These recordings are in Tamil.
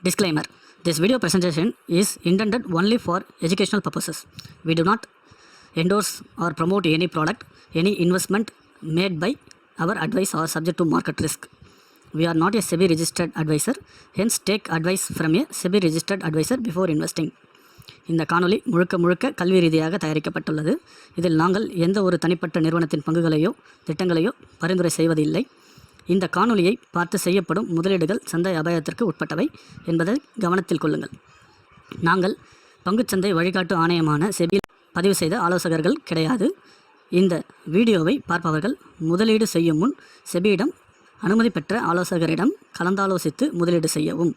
Disclaimer: this video presentation is intended only for educational purposes. We do not endorse or promote any product, any investment made by our advice or subject to market risk. We are not a SEBI registered advisor, hence take advice from a SEBI registered advisor before investing. இந்த காணொளி முழுக்க முழுக்க கல்வி ரீதியாக தயாரிக்கப்பட்டுள்ளது. இதில் நாங்கள் எந்த ஒரு தனிப்பட்ட நிறுவனத்தின் பங்குகளையோ திட்டங்களையோ பரிந்துரை செய்வதில்லை. இந்த காணொளியை பார்த்து செய்யப்படும் முதலீடுகள் சந்தை அபாயத்திற்கு உட்பட்டவை என்பதை கவனத்தில் கொள்ளுங்கள். நாங்கள் பங்குச்சந்தை வழிகாட்டு ஆணையமான செபியில் பதிவு செய்த ஆலோசகர்கள் கிடையாது. இந்த வீடியோவை பார்ப்பவர்கள் முதலீடு செய்யும் முன் செபியிடம் அனுமதி பெற்ற ஆலோசகரிடம் கலந்தாலோசித்து முதலீடு செய்யவும்.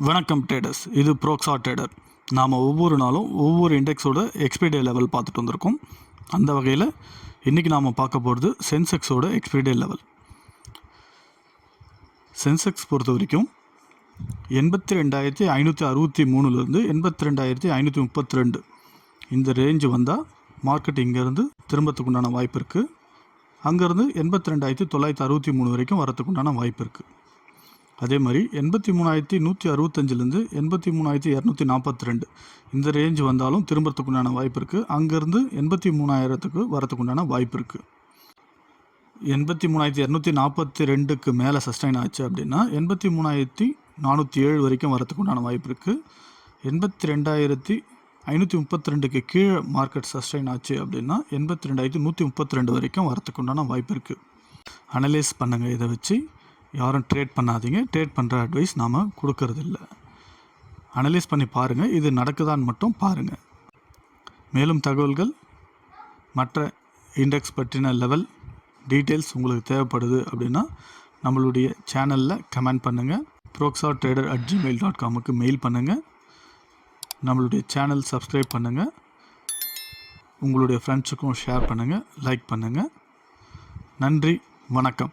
வணக்கம் ட்ரேடர்ஸ், இது ப்ரோக்ஸா ட்ரேடர். நாம் ஒவ்வொரு நாளும் ஒவ்வொரு இண்டெக்ஸோட எக்ஸ்பைரி டே லெவல் பார்த்துட்டு வந்திருக்கோம். அந்த வகையில் இன்றைக்கி நாம் பார்க்க போகிறது சென்செக்ஸோட எக்ஸ்பைரி டே லெவல். சென்செக்ஸ் பொறுத்த வரைக்கும் 82,563 82,532 இந்த ரேஞ்சு வந்தால் மார்க்கெட் இங்கேருந்து திரும்பத்துக்குண்டான வாய்ப்பு இருக்குது. அங்கேருந்து 82,963 வரைக்கும் வரத்துக்குண்டான வாய்ப்பு இருக்குது. அதே மாதிரி 83,165 83,242 இந்த ரேஞ்சு வந்தாலும் திரும்பத்துக்குண்டான வாய்ப்பு இருக்குது. அங்கேருந்து 83,000 வரத்துக்குண்டான வாய்ப்பு இருக்குது. 83,242 மேலே சஸ்டைன் ஆச்சு அப்படின்னா 83,407 வரைக்கும் வரத்துக்குண்டான வாய்ப்பு இருக்குது. 82,532 கீழே மார்க்கெட் சஸ்டைன் ஆச்சு அப்படின்னா 82,132 வரைக்கும் வரத்துக்குண்டான வாய்ப்பு இருக்குது. அனலைஸ் பண்ணுங்கள். இதை வச்சு யாரும் ட்ரேட் பண்ணாதீங்க. ட்ரேட் பண்ணுற அட்வைஸ் நாம் கொடுக்கறதில்ல. அனலைஸ் பண்ணி பாருங்கள், இது நடக்குதான்னு மட்டும் பாருங்கள். மேலும் தகவல்கள் மற்ற இண்டெக்ஸ் பற்றின லெவல் டீட்டெயில்ஸ் உங்களுக்கு தேவைப்படுது அப்படின்னா நம்மளுடைய சேனலில் கமெண்ட் பண்ணுங்கள். proxatrader@gmail.com மெயில் பண்ணுங்கள். நம்மளுடைய சேனல் சப்ஸ்கிரைப் பண்ணுங்கள். உங்களுடைய ஃப்ரெண்ட்ஸுக்கும் ஷேர் பண்ணுங்கள், லைக் பண்ணுங்கள். நன்றி, வணக்கம்.